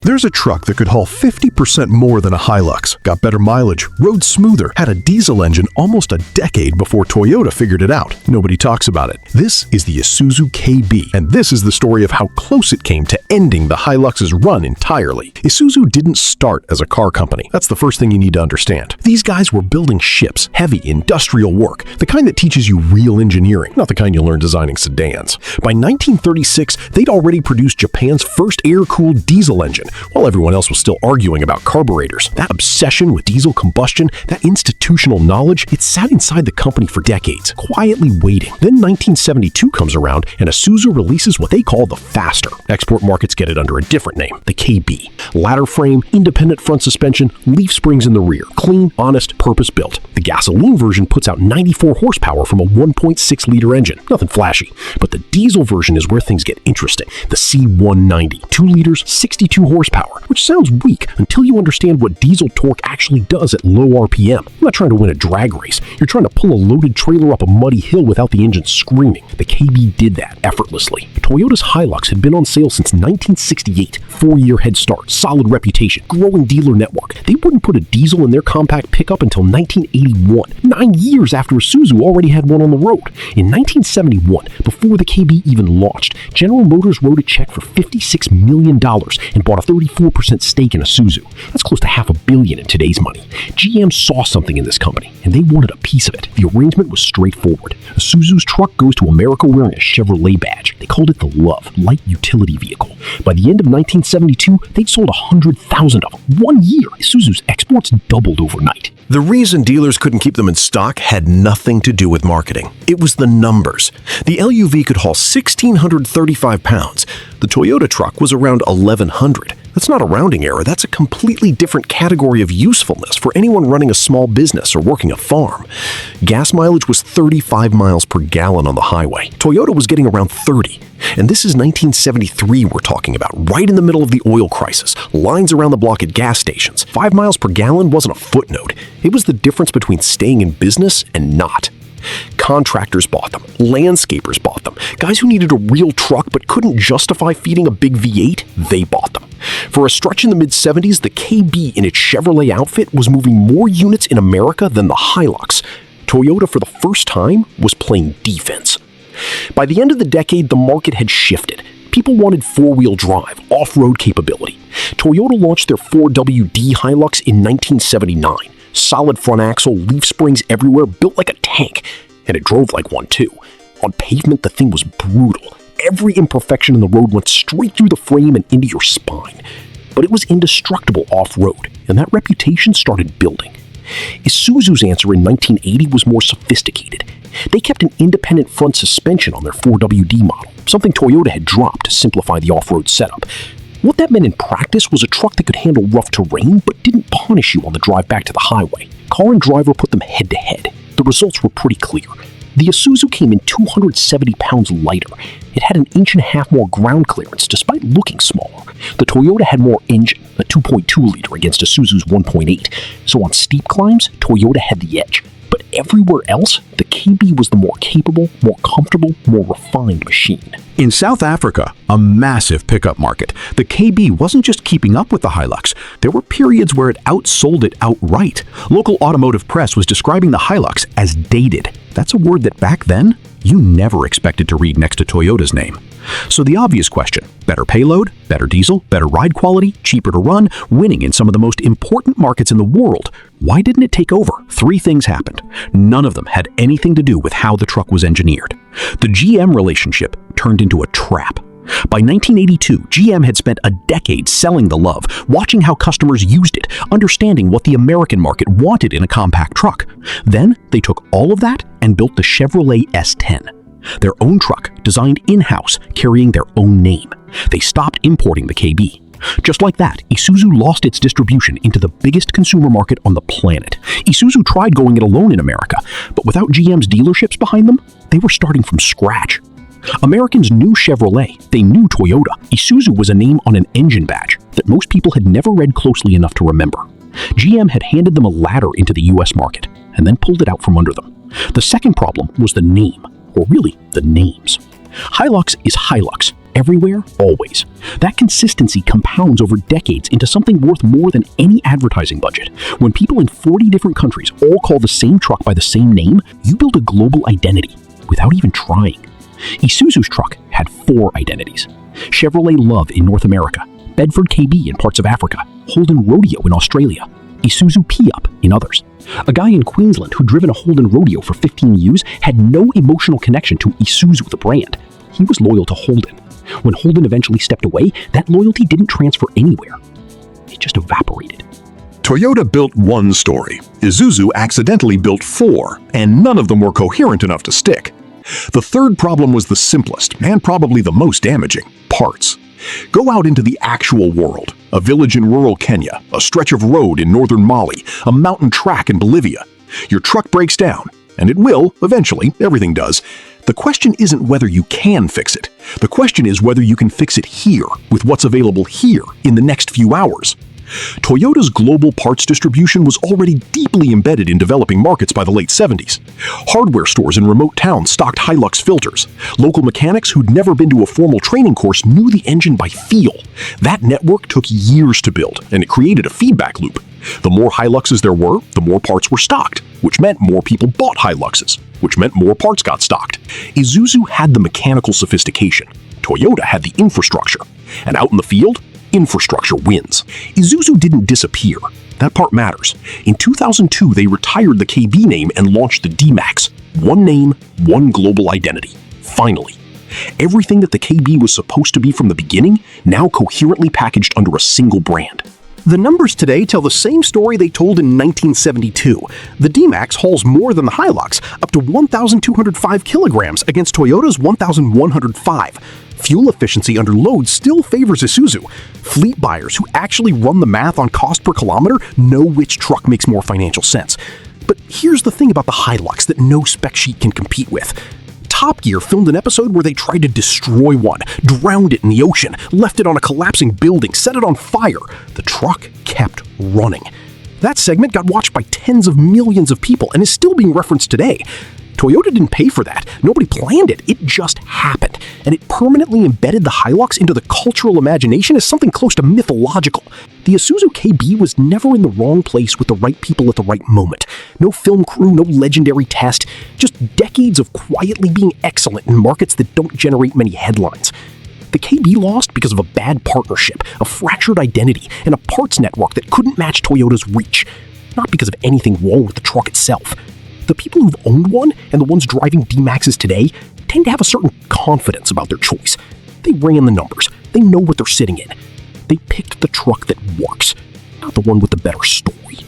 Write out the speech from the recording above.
There's a truck that could haul 50% more than a Hilux, got better mileage, rode smoother, had a diesel engine almost a decade before Toyota figured it out. Nobody talks about it. This is the Isuzu KB, and this is the story of how close it came to ending the Hilux's run entirely. Isuzu didn't start as a car company. That's the first thing you need to understand. These guys were building ships, heavy industrial work, the kind that teaches you real engineering, not the kind you learn designing sedans. By 1936, they'd already produced Japan's first air-cooled diesel engine, while everyone else was still arguing about carburetors. That obsession with diesel combustion, that institutional knowledge, it sat inside the company for decades, quietly waiting. Then 1972 comes around, and Isuzu releases what they call the Faster. Export markets get it under a different name, the KB. Ladder frame, independent front suspension, leaf springs in the rear. Clean, honest, purpose-built. The gasoline version puts out 94 horsepower from a 1.6-liter engine. Nothing flashy. But the diesel version is where things get interesting. The C190. 2 liters, 62 horsepower, which sounds weak until you understand what diesel torque actually does at low RPM. You're not trying to win a drag race. You're trying to pull a loaded trailer up a muddy hill without the engine screaming. The KB did that effortlessly. Toyota's Hilux had been on sale since 1968. 4-year head start, solid reputation, growing dealer network. They wouldn't put a diesel in their compact pickup until 1981, 9 years after Isuzu already had one on the road. In 1971, before the KB even launched, General Motors wrote a check for $56 million and bought a 34% stake in Isuzu. That's close to $500 million in today's money. GM saw something in this company, and they wanted a piece of it. The arrangement was straightforward. Isuzu's truck goes to America wearing a Chevrolet badge. They called it the LUV, light utility vehicle. By the end of 1972, they'd sold 100,000 of them. 1 year, Isuzu's exports doubled overnight. The reason dealers couldn't keep them in stock had nothing to do with marketing. It was the numbers. The LUV could haul 1,635 pounds. The Toyota truck was around 1,100. That's not a rounding error. That's a completely different category of usefulness for anyone running a small business or working a farm. Gas mileage was 35 miles per gallon on the highway. Toyota was getting around 30. And this is 1973 we're talking about, right in the middle of the oil crisis. Lines around the block at gas stations. 5 miles per gallon wasn't a footnote. It was the difference between staying in business and not. Contractors bought them. Landscapers bought them. Guys who needed a real truck but couldn't justify feeding a big V8, they bought them. For a stretch in the mid-70s, the KB in its Chevrolet outfit was moving more units in America than the Hilux. Toyota, for the first time, was playing defense. By the end of the decade, the market had shifted. People wanted four-wheel drive, off-road capability. Toyota launched their 4WD Hilux in 1979. Solid front axle, leaf springs everywhere, built like a tank. And it drove like one, too. On pavement, the thing was brutal. Every imperfection in the road went straight through the frame and into your spine. But it was indestructible off-road, and that reputation started building. Isuzu's answer in 1980 was more sophisticated. They kept an independent front suspension on their 4WD model, something Toyota had dropped to simplify the off-road setup. What that meant in practice was a truck that could handle rough terrain but didn't punish you on the drive back to the highway. Car and driver put them head-to-head. The results were pretty clear. The Isuzu came in 270 pounds lighter. It had an 1.5 inches more ground clearance despite looking smaller. The Toyota had more engine, a 2.2-liter against Isuzu's 1.8. So on steep climbs, Toyota had the edge. But everywhere else, the KB was the more capable, more comfortable, more refined machine. In South Africa, a massive pickup market, the KB wasn't just keeping up with the Hilux. There were periods where it outsold it outright. Local automotive press was describing the Hilux as dated. That's a word that back then, you never expected to read next to Toyota's name. So the obvious question, better payload, better diesel, better ride quality, cheaper to run, winning in some of the most important markets in the world. Why didn't it take over? 3 things happened. None of them had anything to do with how the truck was engineered. The GM relationship turned into a trap. By 1982, GM had spent a decade selling the LUV, watching how customers used it, understanding what the American market wanted in a compact truck. Then they took all of that and built the Chevrolet S10. Their own truck, designed in-house, carrying their own name. They stopped importing the KB. Just like that, Isuzu lost its distribution into the biggest consumer market on the planet. Isuzu tried going it alone in America, but without GM's dealerships behind them, they were starting from scratch. Americans knew Chevrolet, they knew Toyota. Isuzu was a name on an engine badge that most people had never read closely enough to remember. GM had handed them a ladder into the US market, and then pulled it out from under them. The second problem was the name, or really, the names. Hilux is Hilux. Everywhere, always. That consistency compounds over decades into something worth more than any advertising budget. When people in 40 different countries all call the same truck by the same name, you build a global identity without even trying. Isuzu's truck had 4 identities. Chevrolet LUV in North America, Bedford KB in parts of Africa, Holden Rodeo in Australia, Isuzu P-Up in others. A guy in Queensland who'd driven a Holden Rodeo for 15 years had no emotional connection to Isuzu the brand. He was loyal to Holden. When Holden eventually stepped away, that loyalty didn't transfer anywhere. It just evaporated. Toyota built one story. Isuzu accidentally built 4, and none of them were coherent enough to stick. The third problem was the simplest, and probably the most damaging: parts. Go out into the actual world. A village in rural Kenya, a stretch of road in northern Mali, a mountain track in Bolivia. Your truck breaks down, and it will, eventually, everything does. The question isn't whether you can fix it. The question is whether you can fix it here, with what's available here, in the next few hours. Toyota's global parts distribution was already deeply embedded in developing markets by the late 70s. Hardware stores in remote towns stocked Hilux filters. Local mechanics who'd never been to a formal training course knew the engine by feel. That network took years to build, and it created a feedback loop. The more Hiluxes there were, the more parts were stocked, which meant more people bought Hiluxes, which meant more parts got stocked. Isuzu had the mechanical sophistication. Toyota had the infrastructure. And out in the field, infrastructure wins. Isuzu didn't disappear. That part matters. In 2002, they retired the KB name and launched the D-Max. One name, one global identity. Finally. Everything that the KB was supposed to be from the beginning, now coherently packaged under a single brand. The numbers today tell the same story they told in 1972. The D-Max hauls more than the Hilux, up to 1,205 kilograms against Toyota's 1,105. Fuel efficiency under load still favors Isuzu. Fleet buyers who actually run the math on cost per kilometer know which truck makes more financial sense. But here's the thing about the Hilux that no spec sheet can compete with. Top Gear filmed an episode where they tried to destroy one, drowned it in the ocean, left it on a collapsing building, set it on fire. The truck kept running. That segment got watched by tens of millions of people and is still being referenced today. Toyota didn't pay for that. Nobody planned it. It just happened. And it permanently embedded the Hilux into the cultural imagination as something close to mythological. The Isuzu KB was never in the wrong place with the right people at the right moment. No film crew, no legendary test, just decades of quietly being excellent in markets that don't generate many headlines. The KB lost because of a bad partnership, a fractured identity, and a parts network that couldn't match Toyota's reach. Not because of anything wrong with the truck itself. The people who've owned one and the ones driving D-Maxes today tend to have a certain confidence about their choice. They ran the numbers. They know what they're sitting in. They picked the truck that works, not the one with the better story.